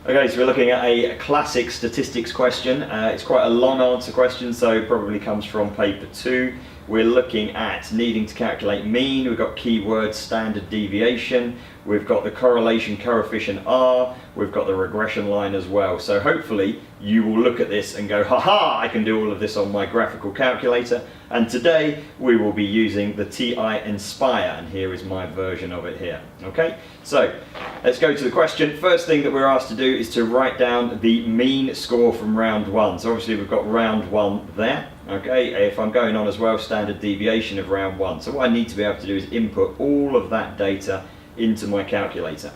Okay, so we're looking at a classic statistics question. It's quite a long answer question, so probably comes from paper 2. We're looking at needing to calculate mean. We've got keywords standard deviation. We've got the correlation coefficient R. We've got the regression line as well. So hopefully you will look at this and go, haha, I can do all of this on my graphical calculator. And today we will be using the TI Inspire, and here is my version of it here. Okay, so let's go to the question. First thing that we're asked to do is to write down the mean score from round 1. So obviously we've got round 1 there. Okay, if I'm going on as well, standard deviation of round 1. So what I need to be able to do is input all of that data into my calculator.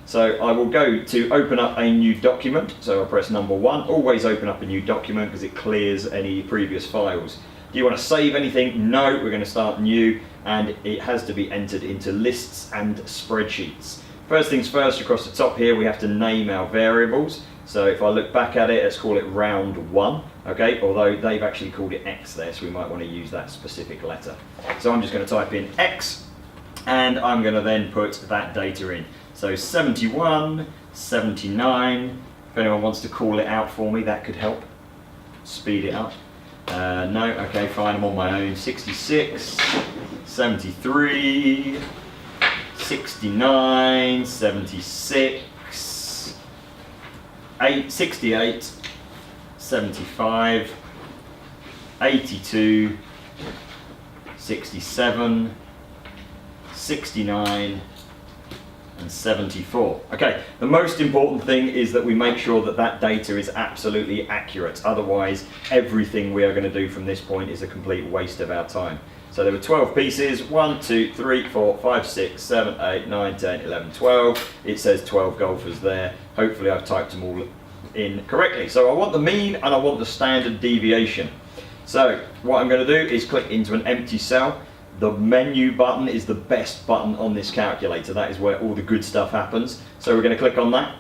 So I will go to open up a new document. So I'll press number 1. Always open up a new document because it clears any previous files. Do you want to save anything? No, we're going to start new, and it has to be entered into lists and spreadsheets. First things first, across the top here we have to name our variables. So if I look back at it, let's call it round 1, okay, although they've actually called it X there, so we might want to use that specific letter. So I'm just going to type in X, and I'm going to then put that data in. So 71, 79, if anyone wants to call it out for me, that could help speed it up. No, okay, fine, I'm on my own. 66, 73, 69, 76, 68, 75, 82, 67, 69, and 74. Okay, the most important thing is that we make sure that that data is absolutely accurate. Otherwise, everything we are going to do from this point is a complete waste of our time. So there were 12 pieces, 1, 2, 3, 4, 5, 6, 7, 8, 9, 10, 11, 12. It says 12 golfers there. Hopefully I've typed them all in correctly. So I want the mean and I want the standard deviation. So what I'm going to do is click into an empty cell. The menu button is the best button on this calculator. That is where all the good stuff happens. So we're going to click on that.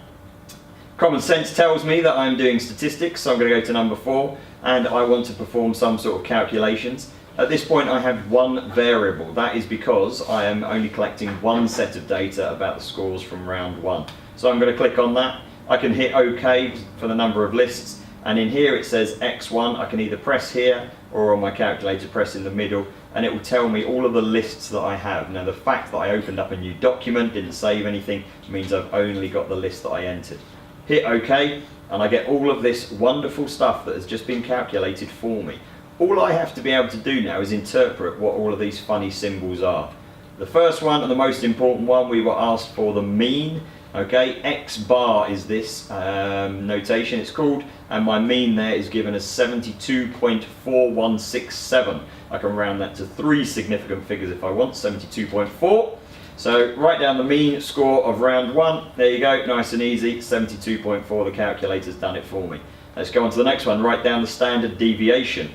Common sense tells me that I'm doing statistics, so I'm going to go to number 4, and I want to perform some sort of calculations. At this point I have one variable. That is because I am only collecting one set of data about the scores from round 1. So I'm going to click on that. I can hit OK for the number of lists, and in here it says X1. I can either press here or on my calculator press in the middle, and it will tell me all of the lists that I have. Now the fact that I opened up a new document, didn't save anything, means I've only got the list that I entered. Hit OK, and I get all of this wonderful stuff that has just been calculated for me. All I have to be able to do now is interpret what all of these funny symbols are. The first one, and the most important one, we were asked for the mean. Okay, X bar is this notation it's called, and my mean there is given as 72.4167. I can round that to 3 significant figures if I want, 72.4. So write down the mean score of round 1. There you go, nice and easy, 72.4. The calculator's done it for me. Let's go on to the next one. Write down the standard deviation.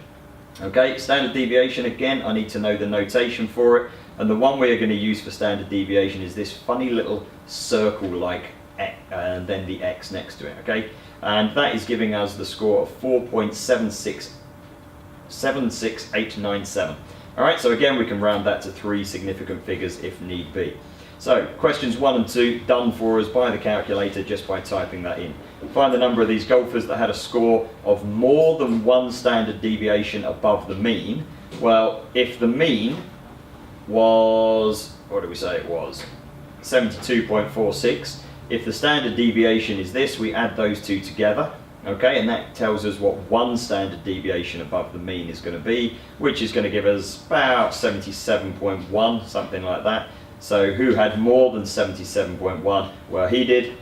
Okay, standard deviation, again, I need to know the notation for it. And the one we are going to use for standard deviation is this funny little circle-like, and then the X next to it, okay? And that is giving us the score of 4.76897. All right, so again, we can round that to 3 significant figures if need be. So questions 1 and 2 done for us by the calculator just by typing that in. Find the number of these golfers that had a score of more than 1 standard deviation above the mean. Well, if the mean was, what did we say it was? 72.46. If the standard deviation is this, we add those two together, okay, and that tells us what 1 standard deviation above the mean is going to be, which is going to give us about 77.1, something like that. So who had more than 77.1? Well, he did,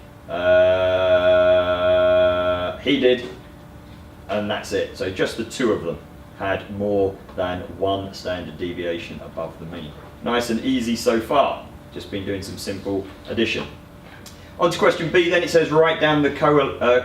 and that's it. So just the 2 of them had more than 1 standard deviation above the mean. Nice and easy so far. Just been doing some simple addition. On to question B then, it says write down the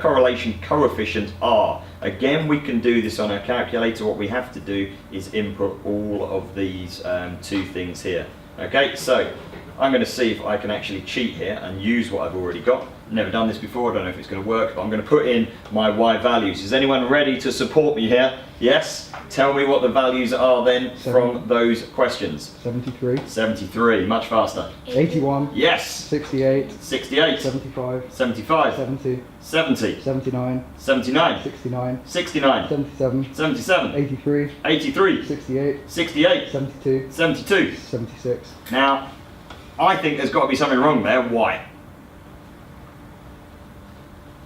correlation coefficient R. Again, we can do this on our calculator. What we have to do is input all of these 2 things here. Okay, so I'm going to see if I can actually cheat here and use what I've already got. Never done this before, I don't know if it's going to work, but I'm going to put in my y values. Is anyone ready to support me here? Yes? Tell me what the values are then from those questions. 73. 73, much faster. 81. Yes. 68. 68. 75. 75. 70. 70. 79. 79. 69. 69. 77. 77. 83. 83. 68. 68. 72. 72. 76. Now, I think there's got to be something wrong there. Why?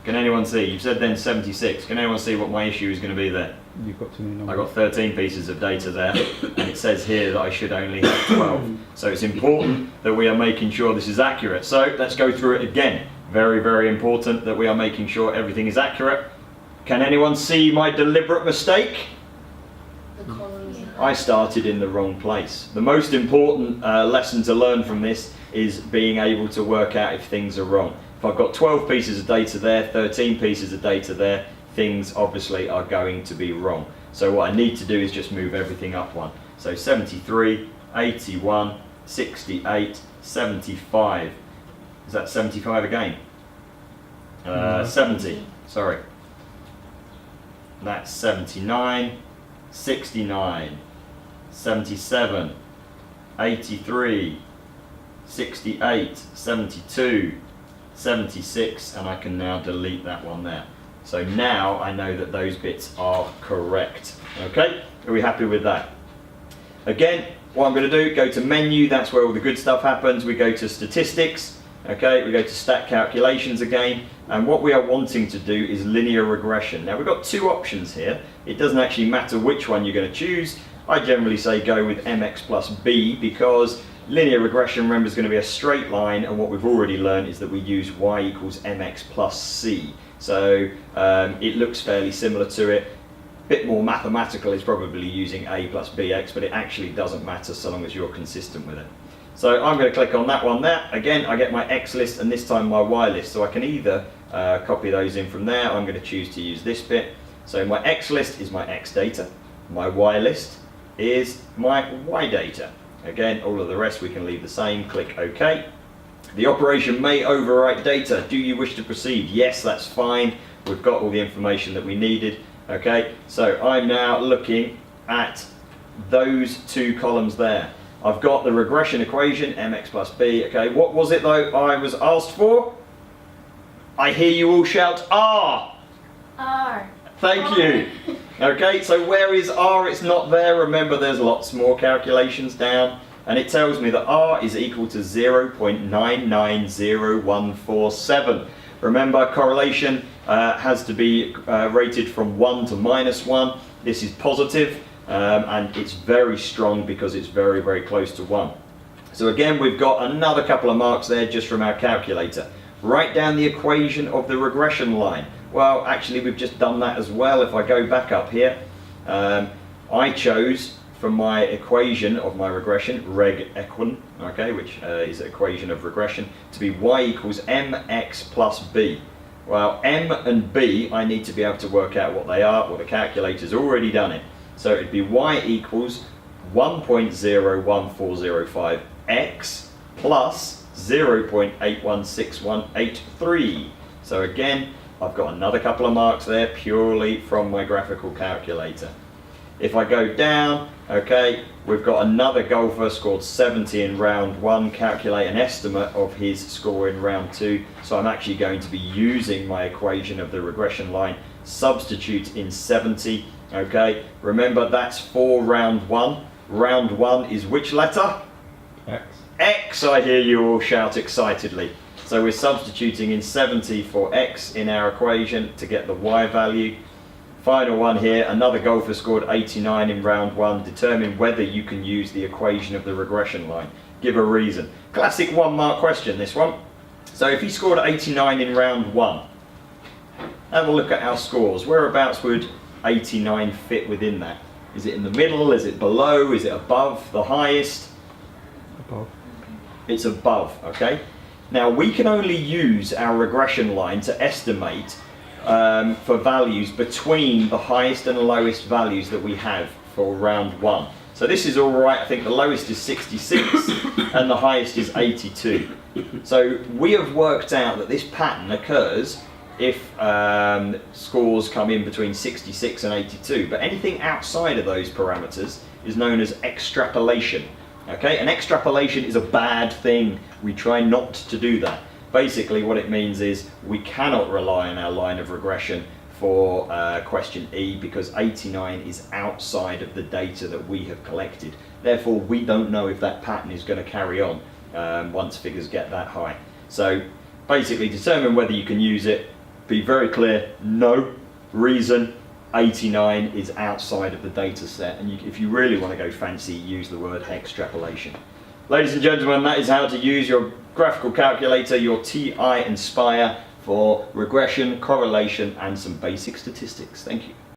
Can anyone see? You've said then 76. Can anyone see what my issue is going to be there? You've got too many numbers. I got 13 pieces of data there, and it says here that I should only have 12. So it's important that we are making sure this is accurate. So let's go through it again. Very, very important that we are making sure everything is accurate. Can anyone see my deliberate mistake? The columns. I started in the wrong place. The most important lesson to learn from this is being able to work out if things are wrong. If I've got 12 pieces of data there, 13 pieces of data there, things obviously are going to be wrong. So what I need to do is just move everything up one. So 73, 81, 68, 75. Is that 75 again? 70, sorry. That's 79, 69, 77, 83, 68, 72, 76, and I can now delete that one there. So now I know that those bits are correct. Okay, are we happy with that? Again, what I'm going to do, go to menu, that's where all the good stuff happens. We go to statistics, okay, we go to stat calculations again, and what we are wanting to do is linear regression. Now we've got two options here. It doesn't actually matter which one you're going to choose. I generally say go with mx plus b, because linear regression, remember, is going to be a straight line, and what we've already learned is that we use y equals mx plus c. So it looks fairly similar to it. Bit more mathematical is probably using a plus bx, but it actually doesn't matter so long as you're consistent with it. So I'm going to click on that one there. Again, I get my x list and this time my y list. So I can either copy those in from there. I'm going to choose to use this bit. So my x list is my x data. My y list is my y data. Again, all of the rest we can leave the same. Click OK. The operation may overwrite data. Do you wish to proceed? Yes, that's fine. We've got all the information that we needed. Okay, so I'm now looking at those two columns there. I've got the regression equation, mx plus b. Okay, what was it though I was asked for? I hear you all shout R. R. Thank you. Okay, so where is R? It's not there. Remember, there's lots more calculations down. And it tells me that R is equal to 0.990147. Remember, correlation has to be rated from 1 to -1. This is positive, and it's very strong because it's very, very close to 1. So again, we've got another couple of marks there just from our calculator. Write down the equation of the regression line. Well, actually, we've just done that as well. If I go back up here, I chose from my equation of my regression, reg-equation, okay, which is an equation of regression, to be y equals mx plus b. Well, m and b, I need to be able to work out what they are. Well, the calculator's already done it. So it'd be y equals 1.01405x plus 0.816183. So again, I've got another couple of marks there purely from my graphical calculator. If I go down, okay, we've got another golfer scored 70 in round 1. Calculate an estimate of his score in round 2. So I'm actually going to be using my equation of the regression line. Substitute in 70, okay. Remember, that's for round 1. Round 1 is which letter? X. X, I hear you all shout excitedly. So we're substituting in 70 for x in our equation to get the y value. Final one here, another golfer scored 89 in round 1. Determine whether you can use the equation of the regression line. Give a reason. Classic 1-mark question, this one. So if he scored 89 in round 1, have a look at our scores. Whereabouts would 89 fit within that? Is it in the middle? Is it below? Is it above the highest? Above. It's above, okay? Now we can only use our regression line to estimate for values between the highest and lowest values that we have for round 1. So this is all right. I think the lowest is 66 and the highest is 82. So we have worked out that this pattern occurs if scores come in between 66 and 82, but anything outside of those parameters is known as extrapolation. Okay, and extrapolation is a bad thing. We try not to do that. Basically what it means is we cannot rely on our line of regression for question E because 89 is outside of the data that we have collected. Therefore we don't know if that pattern is going to carry on once figures get that high. So basically determine whether you can use it. Be very clear, no. Reason, 89 is outside of the data set, and if you really want to go fancy, use the word extrapolation. Ladies and gentlemen, that is how to use your graphical calculator, your TI Inspire, for regression, correlation and some basic statistics. Thank you.